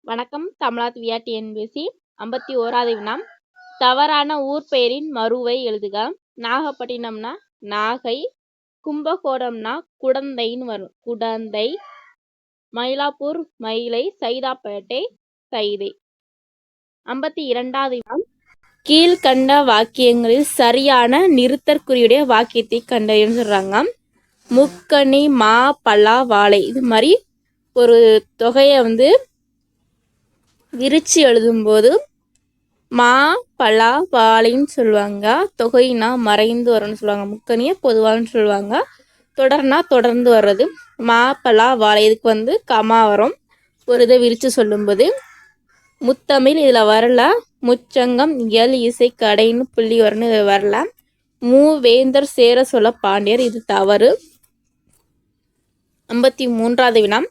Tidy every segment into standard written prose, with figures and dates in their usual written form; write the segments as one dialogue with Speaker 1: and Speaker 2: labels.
Speaker 1: வணக்கம். தமிழாத் டிஎன்பிஎஸ்சி 51வது வினா. தவறான ஊர் பெயரின் மருவை எழுதுக. நாகப்பட்டினம்னா நாகை, கும்பகோணம்னா குடந்தைன்னு வரும், குடந்தை. மயிலாப்பூர் மயிலை, சைதாப்பேட்டை சைதை. 52வது வினா. கீழ்கண்ட வாக்கியங்களில் சரியான நிறுத்தற்குறியுடைய வாக்கியத்தை கண்டறியன்னு சொல்றாங்க. முக்கணி, மா, பலா, வாழை. இது மாதிரி ஒரு தொகையை விரிச்சு எழுதும்போது மா, பலா, வாழைன்னு சொல்லுவாங்க. தொகைனா மறைந்து வரணும்னு சொல்லுவாங்க. முக்கணியை பொதுவான்னு சொல்லுவாங்க. தொடர்னா தொடர்ந்து வர்றது. மா, பலா, வாழை இதுக்கு கமா வரும். ஒரு இதை விரித்து சொல்லும்போது முத்தமிழ் இதில் வரல. முச்சங்கம், இயல், இசை, கடைன்னு புள்ளி வரணும், இதில் வரல. மூவேந்தர் சேர சொல்ல பாண்டியர், இது தவறு. 53வது வினா.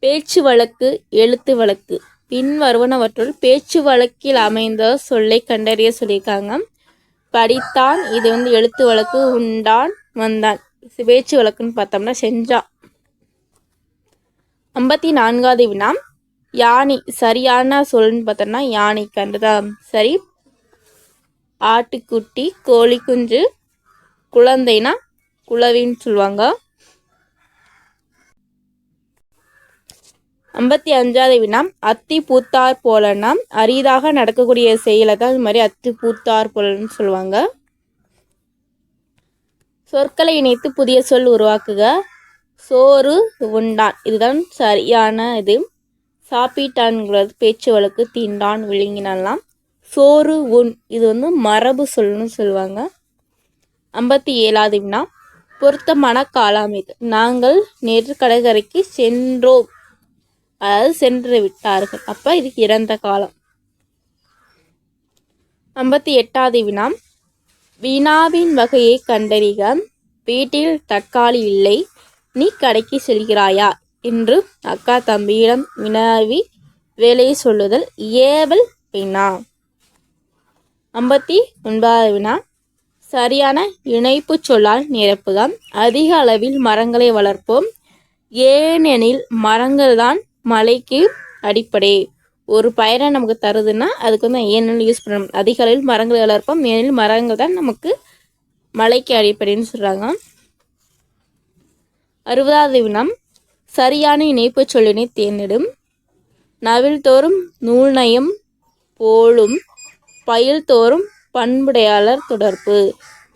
Speaker 1: பேச்சு வழக்கு, எழுத்து வழக்கு. பின் வருவனவற்றுள் பேச்சு வழக்கில் அமைந்த சொல்லை கண்டறிய சொல்லியிருக்காங்க. படித்தான், இது எழுத்து வழக்கு. உண்டான், வந்தான். பேச்சு வழக்குன்னு பார்த்தோம்னா செஞ்சான். 54வது வினா. யானை சரியான சொல்லுன்னு பார்த்தோம்னா யானை கண்டுதான் சரி. ஆட்டுக்குட்டி, கோழி குஞ்சு, குழந்தைனா குளவின்னு சொல்லுவாங்க. 55வது வினா. அத்தி பூத்தார் போலன்னா அரிதாக நடக்கக்கூடிய செயலை தான் இது மாதிரி அத்தி பூத்தார் போலன்னு சொல்லுவாங்க. சொற்களை இணைத்து புதிய சொல் உருவாக்குக. சோறு, உண்டான், இதுதான் சரியான இது. சாப்பிட்டான்ங்கிறது பேச்சு வழக்கு. தீண்டான், விழுங்கினான்லாம். சோறு, உண், இது மரபு சொல்லுன்னு சொல்லுவாங்க. 57வது வினா. பொருத்தமான காலம் இது. நாங்கள் நேற்று கடற்கரைக்கு சென்றோம், அதாவது சென்று விட்டார்கள். அப்போ இதுக்கு இறந்த காலம். 58வது வினா. வினாவின் வகையை கண்டறிக. வீட்டில் தக்காளி இல்லை, நீ கடைக்கு செல்கிறாயா என்று அக்கா தம்பியிடம் வினாவி வேலையை சொல்லுதல். ஏவல் வினா. 59வது வினா. சரியான இணைப்பு சொல்லால் நிரப்புக. அதிக அளவில் மரங்களை வளர்ப்போம், ஏனெனில் மரங்கள் தான் மழைக்கு அடிப்படை. ஒரு பயிரை நமக்கு தருதுன்னா அதுக்கு ஏனெனில் யூஸ் பண்ணணும். அதிக அளவில் மரங்களை வளர்ப்போம், ஏனெனில் மரங்கள் தான் நமக்கு மழைக்கு அடிப்படைன்னு சொல்கிறாங்க. 60வது வினா. சரியான இணைப்பு சொல்லினை தேர்ந்தெடும். நவில் தோறும் நூல் நயம் போலும், பயில் தோறும் பண்புடையாளர் தொடர்பு.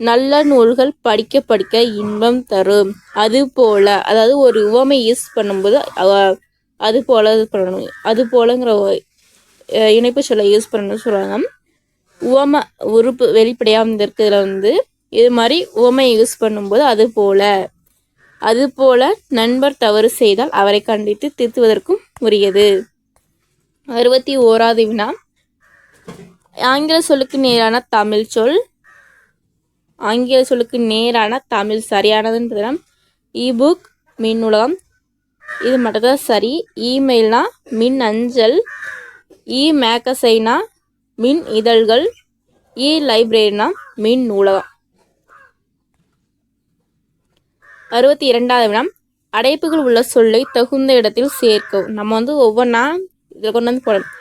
Speaker 1: நல்ல நூல்கள் படிக்க படிக்க இன்பம் தரும். அது போல, அதாவது ஒரு உவமை யூஸ் பண்ணும்போது அது போல இது பண்ணணும். அது போலங்கிற இணைப்பு சொல்ல யூஸ் பண்ணணும்னு சொல்கிறாங்க. உவமை உறுப்பு வெளிப்படையாக இருக்கிறதுல இது மாதிரி உவமை யூஸ் பண்ணும்போது அது போல. அது போல நண்பர் தவறு செய்தால் அவரை கண்டித்து திருத்துவதற்கும் உரியது. 61வது வினா. ஆங்கில சொல்லுக்கு நேரான தமிழ் சொல். ஆங்கில சொல்லுக்கு நேரான தமிழ் சரியானதுன்றதுனா இபுக், மின் உலகம், இது மட்டும்தான் சரி. இமெயில்னா மின் அஞ்சல், மேகசைனா மின் இதழ்கள், லைப்ரரினா மின் நூலகம். 62வது வினா. அடைப்புகள் உள்ள சொல்லை தகுந்த இடத்தில் சேர்க்கவும். நம்ம ஒவ்வொன்றா இதில் கொண்டு போடணும்.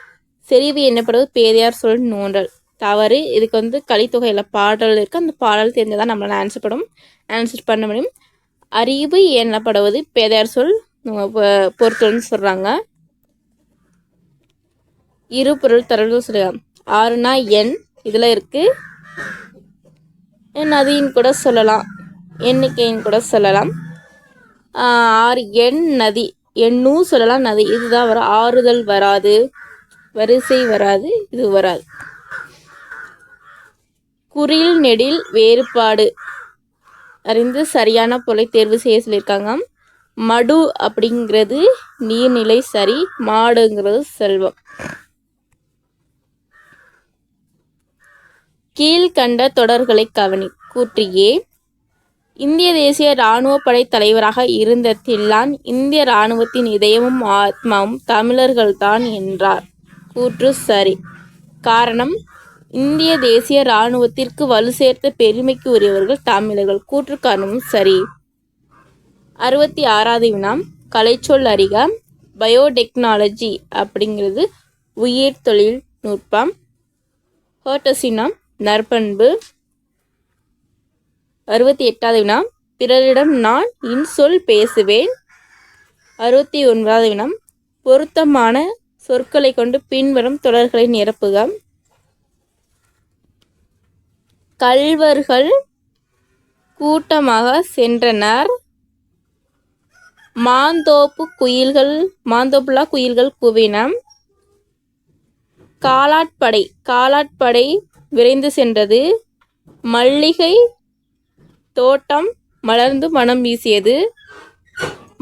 Speaker 1: செறிவு என்னப்படுவது பேதையார் சொல் நோன்றல், தவறு. இதுக்கு கலித்தொகையில் பாடல் இருக்குது, அந்த பாடல் தெரிஞ்சதான் நம்மளால் ஆன்சர் பண்ண முடியும். அறிவு என்னப்படுவது பேதையார் சொல் பொருத்தல்னு சொல்கிறாங்க. இரு பொருள் தரவு சொல்லலாம். 6னா எண், இதில் இருக்குது. நதின்னு கூட சொல்லலாம், எண்ணிக்கைன்னு கூட சொல்லலாம். 6 எண் நதி, எண்ணும் சொல்லலாம், நதி இதுதான் வரும். ஆறுதல் வராது, வரிசை வராது, இது வராது. குறில் நெடில் வேறுபாடு அறிந்து சரியான பொருளை தேர்வு செய்ய சொல்லியிருக்காங்க. மடு அப்படிங்கிறது நீர்நிலை சரி, மாடுங்கிறது செல்வம். கீழ்கண்ட தொடர்களை கவனி. கூற்றியே. இந்திய தேசிய இராணுவ படை தலைவராக இருந்த தில்லான் இந்திய இராணுவத்தின் இதயமும் ஆத்மாவும் தமிழர்கள்தான் என்றார். கூற்று சரி. காரணம், இந்திய தேசிய இராணுவத்திற்கு வலு சேர்த்த பெருமைக்கு உரியவர்கள் தமிழர்கள். கூற்று காரணமும் சரி. 66வது வினா. கலைச்சொல் அறிக. பயோடெக்னாலஜி அப்படிங்கிறது உயிர் தொழில்நுட்பம். ஹர்டசினா நற்பண்பு. 68வது வினா பிறரிடம் நான் இன்சொல் பேசுவேன். 69வது வினா பொருத்தமான சொற்களை கொண்டு பின்வரும் தொடர்களை நிரப்புக. கள்வர்கள் கூட்டமாக சென்றனர். மாந்தோப்புலா குயில்கள் கூவின. காலாட்படை விரைந்து சென்றது. மல்லிகை தோட்டம் மலர்ந்து மனம் வீசியது.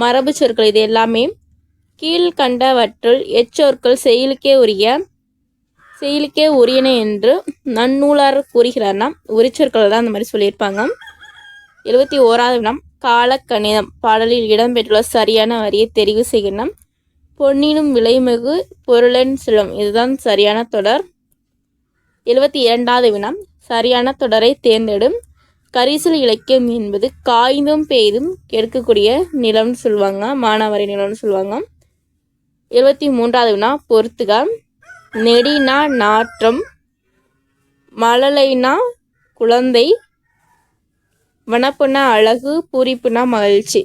Speaker 1: மரபு சொற்கள் இது எல்லாமே. கீழ்கண்டவற்றுள் எச்சொற்கள் செயலுக்கே உரியன என்று நன்னூலார் கூறுகிறார்னா உரிச்சொற்கள் தான் அந்த மாதிரி சொல்லியிருப்பாங்க. 71வது வினா காலக்கணிதம் பாடலில் இடம்பெற்றுள்ள சரியான வரியை தெரிவு செய்யணும். பொன்னினும் விலைமிகு பொருளன் செல்வம் இதுதான் சரியான தொடர். 72வது வினா சரியான தொடரை தேர்ந்தெடும். கரிசல் இலக்கியம் என்பது காய்ந்தும் பெய்தும் கெடுக்கக்கூடிய நிலம்னு சொல்லுவாங்க, மானாவாரி நிலம்னு சொல்லுவாங்க. 73வது வினா பொறுத்துக. நெடினா நாற்றம், மழலைனா குழந்தை, வனப்புனா அழகு, பூரிப்புனா மகிழ்ச்சி.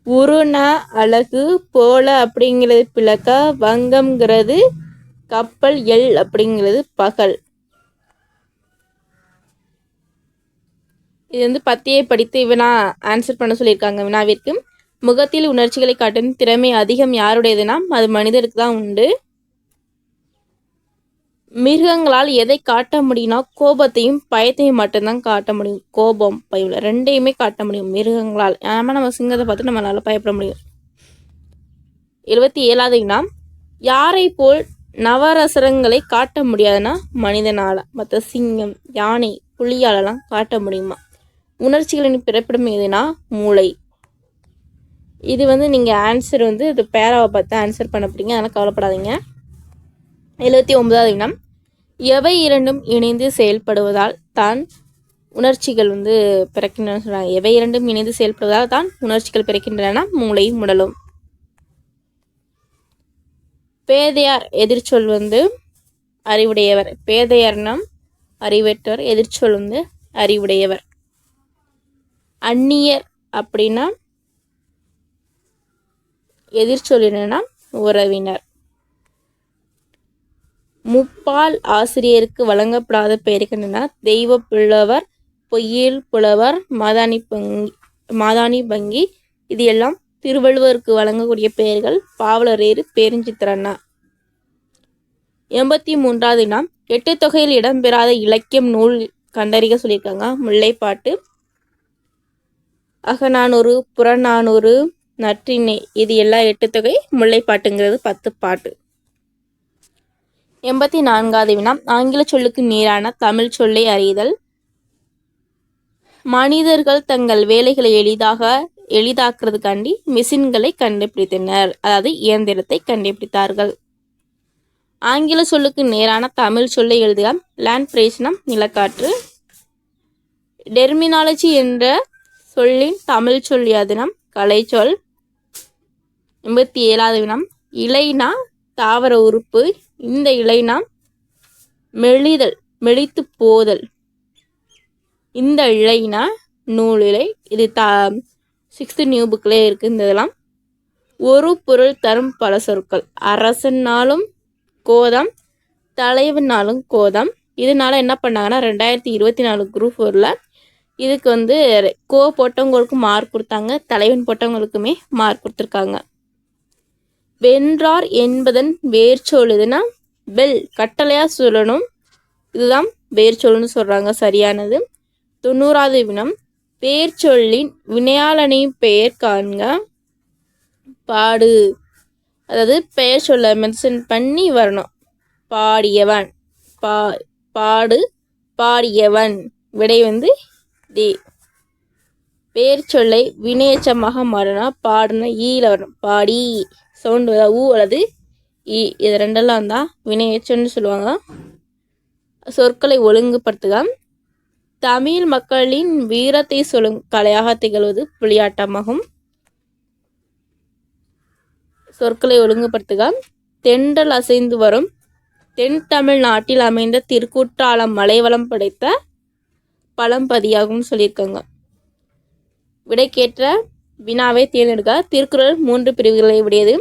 Speaker 1: உருனா அழகு, போல அப்படிங்கிறது பிளக்க, வங்கம்ங்கிறது கப்பல், எல் அப்படிங்கிறது பகல். இது வந்து பத்தியை படித்து வினா ஆன்சர் பண்ண சொல்லியிருக்காங்க. வினாவிற்கு முகத்தில் உணர்ச்சிகளை காட்டும் திறமை அதிகம் யாருடையதுனா அது மனிதருக்கு தான் உண்டு. மிருகங்களால் எதை காட்ட முடியும்னா கோபத்தையும் பயத்தையும் மட்டும்தான் காட்ட முடியும். கோபம் பயம் ரெண்டையுமே காட்ட முடியும் மிருகங்களால். நம்ம சிங்கத்தை பார்த்து நம்மளால பயப்பட முடியும். 77வது வினா யாரை போல் நவரசங்களை காட்ட முடியாதுன்னா மனிதனால. மற்ற சிங்கம், யானை, புலியாலெல்லாம் காட்ட முடியுமா? உணர்ச்சிகளின் பிறப்பிடம் எதுனா மூளை. இது வந்து நீங்கள் ஆன்சர் வந்து இது பேராவை பார்த்து ஆன்சர் பண்ண போறீங்க, அதனால் கவலைப்படாதீங்க. 79வது வினா எவை இரண்டும் இணைந்து செயல்படுவதால் தான் உணர்ச்சிகள் வந்து பிறக்கின்றன சொல்கிறாங்க. எவை இரண்டும் இணைந்து செயல்படுவதால் தான் உணர்ச்சிகள் பிறக்கின்றன? மூளையும் உடலும். பேதையார் எதிர்ச்சொல் வந்து அறிவுடையவர். பேதையார்னா அறிவற்றவர், எதிர்ச்சொல் வந்து அறிவுடையவர். அந்நியர் அப்படின்னா எதிர்ச்சொல் என்னன்னா உறவினர். முப்பால் ஆசிரியருக்கு வழங்கப்படாத பெயர்கள் என்னன்னா தெய்வ புலவர், பொய்யில் புலவர், மாதாணி பங்கி. இது எல்லாம் திருவள்ளுவருக்கு வழங்கக்கூடிய பெயர்கள். பாவலரேறு, பேருஞ்சித்திரண்ணா. 83வது வினா 8 தொகையில் இடம்பெறாத இலக்கியம் நூல் கண்டறிக சொல்லியிருக்காங்க. முல்லைப்பாட்டு, அகநானூறு, புறநானூறு, நற்றிணை இது எல்லாம் 8 தொகை. முல்லைப்பாட்டுங்கிறது 10 பாட்டு. 84வது வினா ஆங்கில சொல்லுக்கு நேரான தமிழ் சொல்லை அறிதல். மனிதர்கள் தங்கள் வேலைகளை எளிதாக்குறதுக்காண்டி மிஷின்களை கண்டுபிடித்தனர், அதாவது இயந்திரத்தை கண்டுபிடித்தார்கள். ஆங்கில சொல்லுக்கு நேரான தமிழ் சொல்லை எழுதுக. லேண்ட் பிரேஸ்னா நிலக்காற்று. டெர்மினாலஜி என்ற சொல்லின் தமிழ் சொல் யாதுனா கலைச்சொல். 87வது வினா இலைனா தாவர உறுப்பு. இந்த இலைனா மெலித்து போதல். இந்த இலைனா நூல் இலை. இது 6th நியூ புக்ல இருக்கு. இந்த இதெல்லாம் ஒரு பொருள் தரும் பல சொற்கள். அரசனாலும் கோதம், தலைவனாலும் கோதம். இதனால என்ன பண்ணாங்கன்னா 2024 குரூப் 4ல இதுக்கு வந்து கோ போட்டவங்களுக்கும் மார்க் கொடுத்தாங்க, தலைவன் போட்டவங்களுக்குமே மார்க் கொடுத்துருக்காங்க. வென்றார் என்பதன் வேர்ச்சொல் எதுனா வெல், கட்டளையா சொல்லணும். இதுதான் வேர்ச்சொல்னு சொல்றாங்க, சரியானது. 90வது வினம் பெயர் சொல்லின் வினையாளனை பெயர் காண்க. பாடு, அதாவது பெயர் சொல்ல மென்ஷன் பண்ணி வரணும். பாடியவன், பாடு, பாடியவன். விடை வந்து டி. பெயர் சொல்லை வினையச்சமாக மாறினா பாடுனா ஈல வரணும். பாடி சவுண்டு ஊ அல்லது இ, இது ரெண்டெல்லாம் தான் வினையச்சன்னு சொல்லுவாங்க. சொற்களை ஒழுங்குபடுத்துக. தமிழ் மக்களின் வீரத்தை சொல்லும் கலையாக திகழ்வது புலியாட்டமாகும். சொற்களை ஒழுங்குபடுத்துக. தென்றல் அசைந்து வரும் தென் தமிழ்நாட்டில் அமைந்த திருக்குற்றாலம் மலைவளம் படைத்த பழம்பதியாகும் சொல்லியிருக்காங்க. விடைக்கேற்ற வினாவை தேர்ந்தெடுக்க. திருக்குறள் 3 பிரிவுகளை உடையது.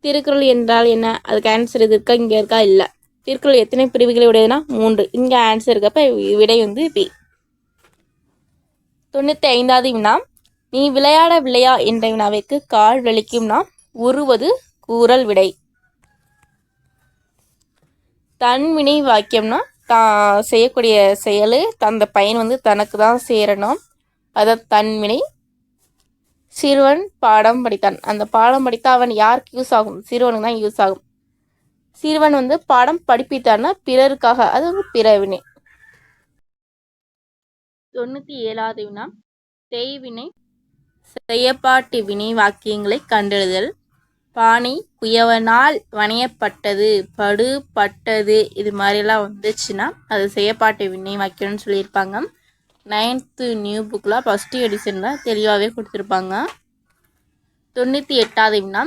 Speaker 1: திருக்குறள் என்றால் என்ன? அதுக்கு ஆன்சர் இது இருக்கா, இங்கே இருக்கா? இல்லை. திருக்குறள் எத்தனை பிரிவுகளை உடையதுன்னா 3. இங்கே ஆன்சர் இருக்கப்ப விடை வந்து பி. 95வது வினா. நீ விளையாடவில்லையா என்ற வினாவிற்கு கால் வலிக்கும்னா உருவது கூறல் விடை. தன்வினை வாக்கியம்னா செய்யக்கூடிய செயல் அந்த பயன் வந்து தனக்கு தான் சேரணும், அதை தன்வினை. சிறுவன் பாடம் படித்தான், அந்த பாடம் படித்தா அவன் யாருக்கு யூஸ் ஆகும்? சிறுவனுக்கு தான் யூஸ் ஆகும். சிறுவன் வந்து பாடம் படிப்பித்தான்னா பிறருக்காக, அது வந்து பிறவினை. 97வது வினா. செய்வினை செய்யப்பாட்டு வினை வாக்கியங்களை கண்டெழுதல். பானை குயவனால் வணையப்பட்டது, படு பட்டது, இது மாதிரிலாம் வந்துச்சுன்னா அது செய்யப்பாட்டு வினை வாக்கியம்னு சொல்லியிருப்பாங்க. 9th நியூ புக்கில் ஃபஸ்ட் எடிஷனில் தெளிவாகவே கொடுத்துருப்பாங்க. 98வது வினா.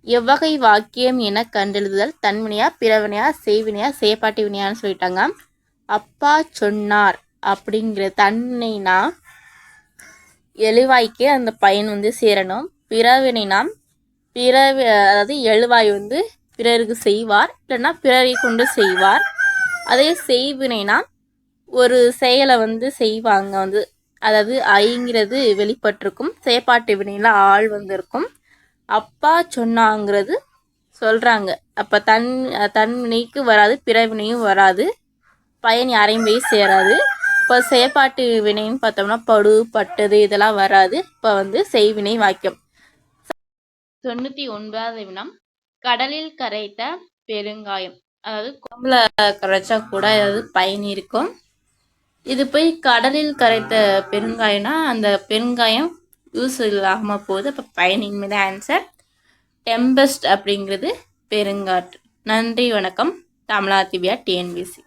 Speaker 1: எவ்வகை வாக்கியம் என கண்டெழுதுதல். தன்வினையா, பிறவினையா, செய்வினையா, செய்யப்பாட்டு வினையான்னு சொல்லிட்டாங்க. அப்பா சொன்னார் அப்படிங்கிற தன்வினைனா எழுவாய்க்கு அந்த பயன் வந்து சேரணும். பிறவினைனா அதாவது எழுவாய் வந்து பிறருக்கு செய்வார், இல்லைன்னா பிறரை கொண்டு செய்வார். அதே செய்வினைனா ஒரு செயலை வந்து செய்வாங்க வந்து, அதாவது ஐங்கிறது வெளிப்பட்டிருக்கும். செயற்பாட்டு வினையில் ஆள் வந்திருக்கும். அப்பா சொன்னாங்கிறது சொல்கிறாங்க, அப்போ தன்வினைக்கு வராது, பிறவினையும் வராது, பயன் யாரையும் போய் சேராது. இப்போ செயற்பாட்டு வினைன்னு பார்த்தோம்னா படு பட்டது இதெல்லாம் வராது. இப்போ வந்து செய்வினை வாக்கியம். 99வது வினா. கடலில் கரைத்த பெருங்காயம், அதாவது குழம்புல கரைச்சா கூட ஏதாவது பயன் இருக்கும். இது போய் கடலில் கரைத்த பெருங்காயம்னா அந்த பெருங்காயம் யூஸ் இல்லாமல் போகுது, அப்போ பயனின்மை தான் ஆன்சர். டெம்பஸ்ட் அப்படிங்கிறது பெருங்காற்று. நன்றி, வணக்கம். தமிழா திவ்யா, TNPSC.